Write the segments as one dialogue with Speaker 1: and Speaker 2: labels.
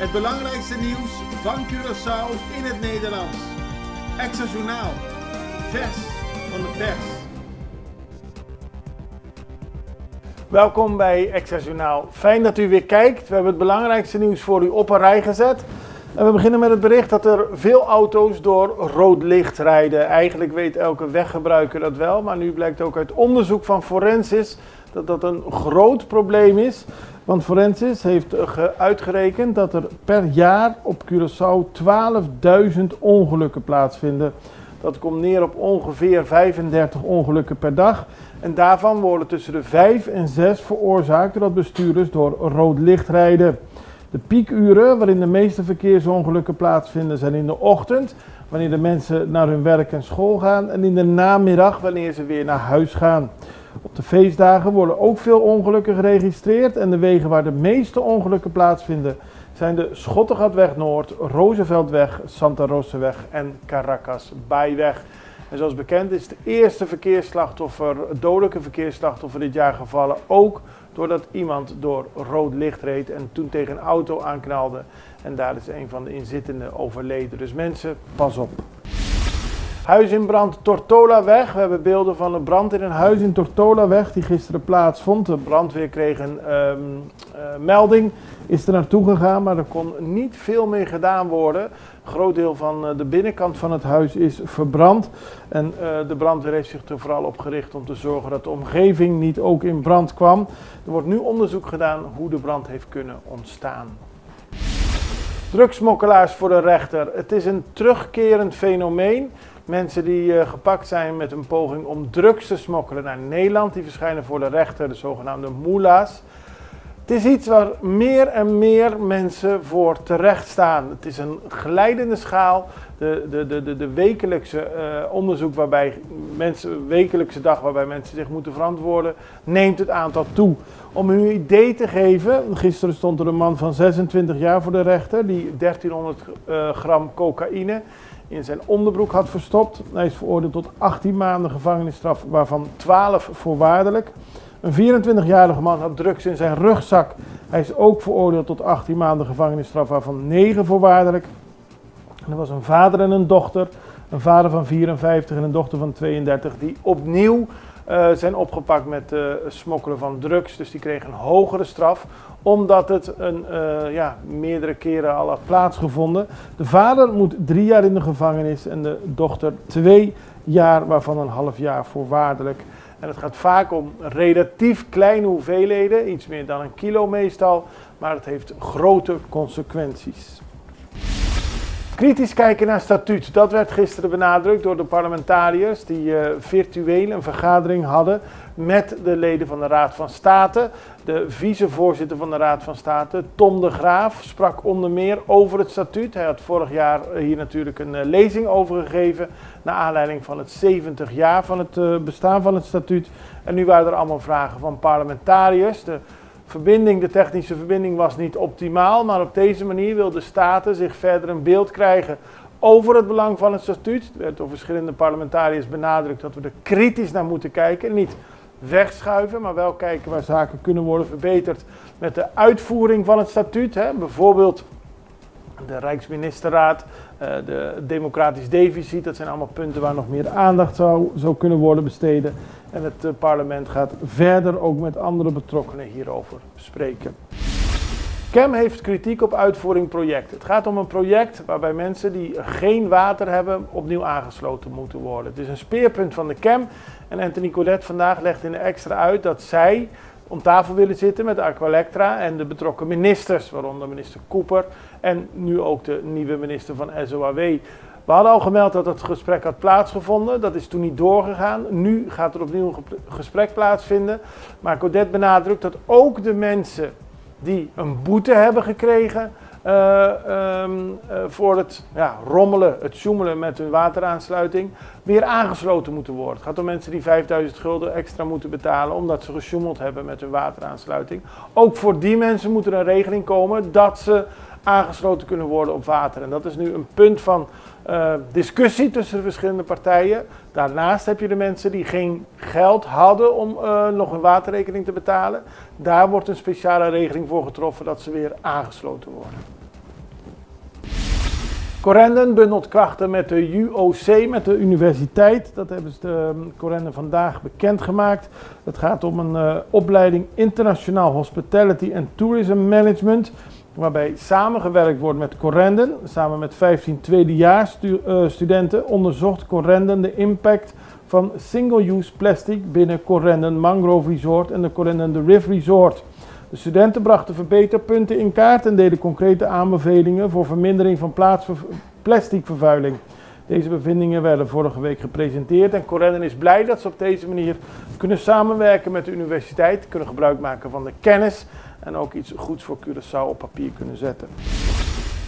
Speaker 1: Het belangrijkste nieuws van Curaçao in het Nederlands. Extra Journaal. Vers van de pers.
Speaker 2: Welkom bij Extra Journaal. Fijn dat u weer kijkt. We hebben het belangrijkste nieuws voor u op een rij gezet. En we beginnen met het bericht dat er veel auto's door rood licht rijden. Eigenlijk weet elke weggebruiker dat wel, maar nu blijkt ook uit onderzoek van Forensis dat dat een groot probleem is. Want Forensis heeft uitgerekend dat er per jaar op Curaçao 12.000 ongelukken plaatsvinden. Dat komt neer op ongeveer 35 ongelukken per dag. En daarvan worden tussen de 5 en 6 veroorzaakt doordat bestuurders door rood licht rijden. De piekuren waarin de meeste verkeersongelukken plaatsvinden zijn in de ochtend, wanneer de mensen naar hun werk en school gaan, en in de namiddag wanneer ze weer naar huis gaan. Op de feestdagen worden ook veel ongelukken geregistreerd en de wegen waar de meeste ongelukken plaatsvinden zijn de Schottegatweg Noord, Rooseveltweg, Santa Rosaweg en Caracas Baaiweg. En zoals bekend is het eerste dodelijke verkeersslachtoffer dit jaar gevallen, ook doordat iemand door rood licht reed en toen tegen een auto aanknalde. En daar is een van de inzittenden overleden. Dus mensen, pas op. Huis in brand, Tortolaweg. We hebben beelden van een brand in een huis in Tortolaweg die gisteren plaatsvond. De brandweer kreeg een melding, is er naartoe gegaan, maar er kon niet veel meer gedaan worden. Een groot deel van de binnenkant van het huis is verbrand. En de brandweer heeft zich er vooral op gericht om te zorgen dat de omgeving niet ook in brand kwam. Er wordt nu onderzoek gedaan hoe de brand heeft kunnen ontstaan. Drugsmokkelaars voor de rechter. Het is een terugkerend fenomeen. Mensen die gepakt zijn met een poging om drugs te smokkelen naar Nederland, die verschijnen voor de rechter, de zogenaamde moela's. Het is iets waar meer en meer mensen voor terecht staan. Het is een glijdende schaal. De wekelijkse onderzoek wekelijkse dag waarbij mensen zich moeten verantwoorden, neemt het aantal toe. Om u een idee te geven, gisteren stond er een man van 26 jaar voor de rechter die 1300 gram cocaïne in zijn onderbroek had verstopt. Hij is veroordeeld tot 18 maanden gevangenisstraf, waarvan 12 voorwaardelijk. Een 24-jarige man had drugs in zijn rugzak. Hij is ook veroordeeld tot 18 maanden gevangenisstraf, waarvan 9 voorwaardelijk. En er was een vader en een dochter, een vader van 54 en een dochter van 32, die opnieuw zijn opgepakt met smokkelen van drugs. Dus die kregen een hogere straf, omdat het meerdere keren al had plaatsgevonden. De vader moet 3 jaar in de gevangenis en de dochter 2 jaar, waarvan een half jaar voorwaardelijk. En het gaat vaak om relatief kleine hoeveelheden, iets meer dan 1 kilo meestal, maar het heeft grote consequenties. Kritisch kijken naar statuut, dat werd gisteren benadrukt door de parlementariërs die virtueel een vergadering hadden met de leden van de Raad van State. De vicevoorzitter van de Raad van State, Tom de Graaf, sprak onder meer over het statuut. Hij had vorig jaar hier natuurlijk een lezing over gegeven naar aanleiding van het 70 jaar van het bestaan van het statuut. En nu waren er allemaal vragen van parlementariërs. De technische verbinding was niet optimaal, maar op deze manier wil de Staten zich verder een beeld krijgen over het belang van het statuut. Er werd door verschillende parlementariërs benadrukt dat we er kritisch naar moeten kijken. Niet wegschuiven, maar wel kijken waar zaken kunnen worden verbeterd met de uitvoering van het statuut. Bijvoorbeeld de Rijksministerraad, de democratisch deficit, dat zijn allemaal punten waar nog meer aandacht zou kunnen worden besteden. En het parlement gaat verder ook met andere betrokkenen hierover spreken. CAM heeft kritiek op uitvoering projecten. Het gaat om een project waarbij mensen die geen water hebben opnieuw aangesloten moeten worden. Het is een speerpunt van de CAM en Anthony Codet vandaag legt in de extra uit dat zij om tafel willen zitten met Aqualectra en de betrokken ministers, waaronder minister Cooper en nu ook de nieuwe minister van SOAW. We hadden al gemeld dat het gesprek had plaatsgevonden, dat is toen niet doorgegaan. Nu gaat er opnieuw een gesprek plaatsvinden, maar Codet benadrukt dat ook de mensen die een boete hebben gekregen voor het rommelen, het sjoemelen met hun wateraansluiting, weer aangesloten moeten worden. Het gaat om mensen die 5000 gulden extra moeten betalen omdat ze gesjoemeld hebben met hun wateraansluiting. Ook voor die mensen moet er een regeling komen dat ze aangesloten kunnen worden op water. En dat is nu een punt van discussie tussen de verschillende partijen. Daarnaast heb je de mensen die geen geld hadden om nog een waterrekening te betalen. Daar wordt een speciale regeling voor getroffen dat ze weer aangesloten worden. Corendon bundelt krachten met de UOC, met de universiteit. Dat hebben ze de Corendon vandaag bekendgemaakt. Het gaat om een opleiding Internationaal Hospitality and Tourism Management, waarbij samengewerkt wordt met Corendon. Samen met 15 tweedejaars studenten onderzocht Corendon de impact van single-use plastic binnen Corendon Mangrove Resort en de Corendon The Riff Resort. De studenten brachten verbeterpunten in kaart en deden concrete aanbevelingen voor vermindering van plasticvervuiling. Deze bevindingen werden vorige week gepresenteerd en Corendon is blij dat ze op deze manier kunnen samenwerken met de universiteit, kunnen gebruik maken van de kennis en ook iets goeds voor Curaçao op papier kunnen zetten.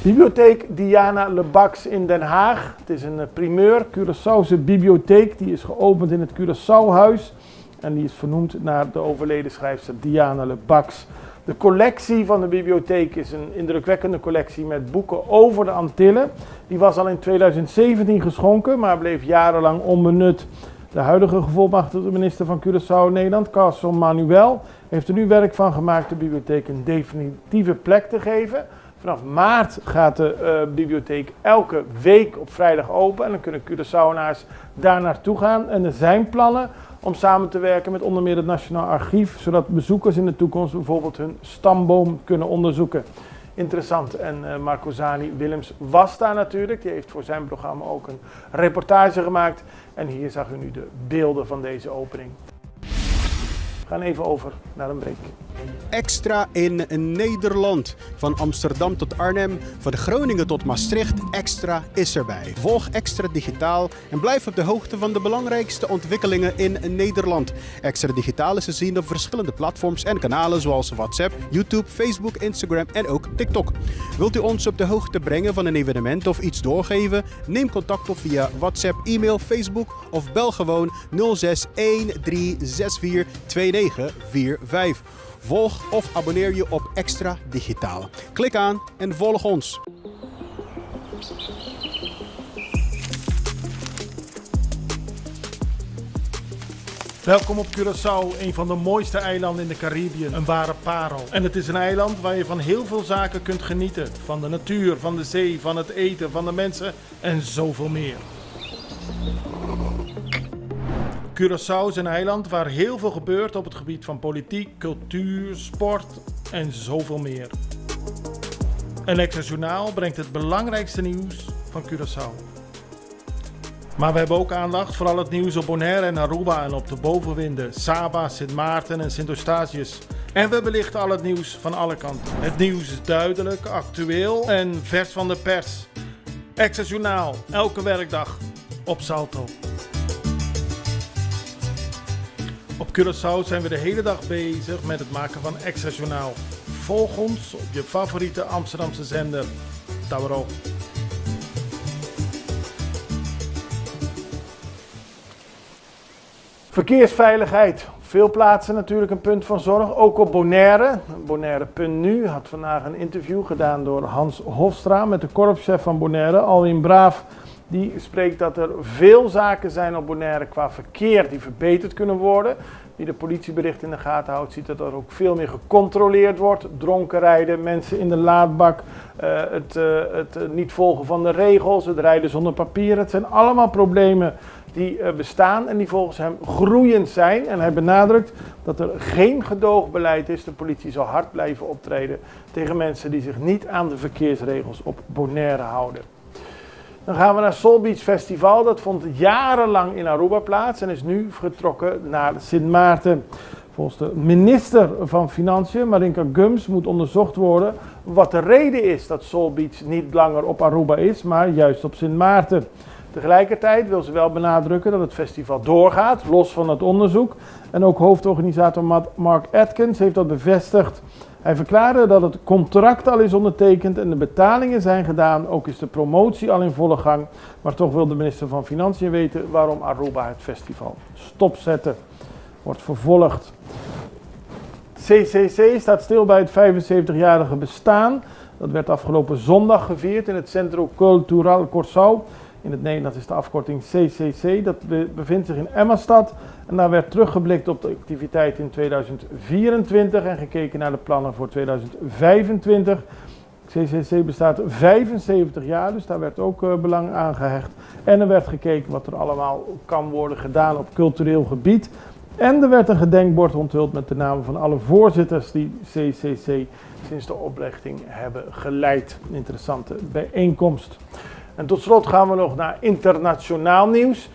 Speaker 2: Bibliotheek Diana Lebax in Den Haag. Het is een primeur, Curaçaose bibliotheek. Die is geopend in het Curaçaohuis en die is vernoemd naar de overleden schrijfster Diana Lebax. De collectie van de bibliotheek is een indrukwekkende collectie met boeken over de Antillen. Die was al in 2017 geschonken, maar bleef jarenlang onbenut. De huidige gevolmachtigde minister van Curaçao Nederland, Carson Manuel, heeft er nu werk van gemaakt de bibliotheek een definitieve plek te geven. Vanaf maart gaat de bibliotheek elke week op vrijdag open en dan kunnen Curaçaonaars daar naartoe gaan. En er zijn plannen om samen te werken met onder meer het Nationaal Archief, zodat bezoekers in de toekomst bijvoorbeeld hun stamboom kunnen onderzoeken. Interessant. En Marco Zani Willems was daar natuurlijk. Die heeft voor zijn programma ook een reportage gemaakt. En hier zag u nu de beelden van deze opening. We gaan even over naar een break.
Speaker 3: Extra in Nederland. Van Amsterdam tot Arnhem, van Groningen tot Maastricht, Extra is erbij. Volg Extra Digitaal en blijf op de hoogte van de belangrijkste ontwikkelingen in Nederland. Extra Digitaal is te zien op verschillende platforms en kanalen zoals WhatsApp, YouTube, Facebook, Instagram en ook TikTok. Wilt u ons op de hoogte brengen van een evenement of iets doorgeven? Neem contact op via WhatsApp, e-mail, Facebook of bel gewoon 06 1364 2945. Volg of abonneer je op Extra Digitaal. Klik aan en volg ons.
Speaker 1: Welkom op Curaçao, een van de mooiste eilanden in de Caribiën, een ware parel. En het is een eiland waar je van heel veel zaken kunt genieten. Van de natuur, van de zee, van het eten, van de mensen en zoveel meer. Curaçao is een eiland waar heel veel gebeurt op het gebied van politiek, cultuur, sport en zoveel meer. En Extra Journaal brengt het belangrijkste nieuws van Curaçao. Maar we hebben ook aandacht voor al het nieuws op Bonaire en Aruba en op de bovenwinden, Saba, Sint Maarten en Sint Eustatius. En we belichten al het nieuws van alle kanten. Het nieuws is duidelijk, actueel en vers van de pers. Extra Journaal, elke werkdag op Salto. Op Curaçao zijn we de hele dag bezig met het maken van Extra Journaal. Volg ons op je favoriete Amsterdamse zender, Tauro.
Speaker 2: Verkeersveiligheid. Op veel plaatsen natuurlijk een punt van zorg, ook op Bonaire. Bonaire.nu had vandaag een interview gedaan door Hans Hofstra met de korpschef van Bonaire, Alwin Braaf. Die spreekt dat er veel zaken zijn op Bonaire qua verkeer die verbeterd kunnen worden. Wie de politiebericht in de gaten houdt, ziet dat er ook veel meer gecontroleerd wordt. Dronken rijden, mensen in de laadbak, het niet volgen van de regels, het rijden zonder papieren. Het zijn allemaal problemen die bestaan en die volgens hem groeiend zijn. En hij benadrukt dat er geen gedoogbeleid is. De politie zal hard blijven optreden tegen mensen die zich niet aan de verkeersregels op Bonaire houden. Dan gaan we naar Soul Beach Festival. Dat vond jarenlang in Aruba plaats en is nu vertrokken naar Sint Maarten. Volgens de minister van Financiën, Marinka Gums, moet onderzocht worden wat de reden is dat Soul Beach niet langer op Aruba is, maar juist op Sint Maarten. Tegelijkertijd wil ze wel benadrukken dat het festival doorgaat, los van het onderzoek. En ook hoofdorganisator Mark Atkins heeft dat bevestigd. Hij verklaarde dat het contract al is ondertekend en de betalingen zijn gedaan. Ook is de promotie al in volle gang. Maar toch wil de minister van Financiën weten waarom Aruba het festival stopzette. Wordt vervolgd. CCC staat stil bij het 75-jarige bestaan. Dat werd afgelopen zondag gevierd in het Centro Cultural Curaçao. In het Nederlands is de afkorting CCC. Dat bevindt zich in Emmastad. En daar werd teruggeblikt op de activiteit in 2024 en gekeken naar de plannen voor 2025. Ik CCC bestaat 75 jaar, dus daar werd ook belang aan gehecht. En er werd gekeken wat er allemaal kan worden gedaan op cultureel gebied. En er werd een gedenkbord onthuld met de namen van alle voorzitters die CCC sinds de oprichting hebben geleid. Een interessante bijeenkomst. En tot slot gaan we nog naar internationaal nieuws.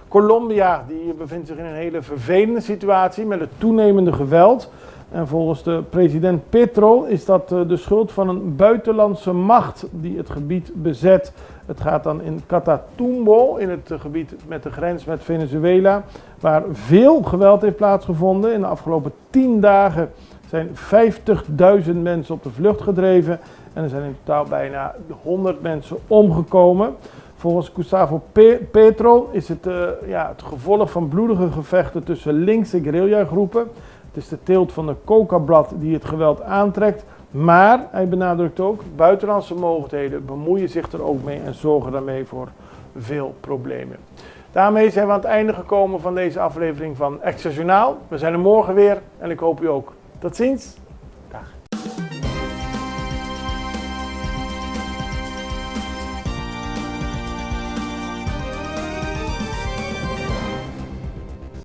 Speaker 2: Colombia die bevindt zich in een hele vervelende situatie met het toenemende geweld. En volgens de president Petro is dat de schuld van een buitenlandse macht die het gebied bezet. Het gaat dan in Catatumbo, in het gebied met de grens met Venezuela, waar veel geweld heeft plaatsgevonden. In de afgelopen 10 dagen zijn 50.000 mensen op de vlucht gedreven en er zijn in totaal bijna 100 mensen omgekomen. Volgens Gustavo Petro is het het gevolg van bloedige gevechten tussen linkse guerrillagroepen. Het is de teelt van de cocablad die het geweld aantrekt. Maar, hij benadrukt ook, buitenlandse mogendheden bemoeien zich er ook mee en zorgen daarmee voor veel problemen. Daarmee zijn we aan het einde gekomen van deze aflevering van Extra Journaal. We zijn er morgen weer en ik hoop u ook. Tot ziens!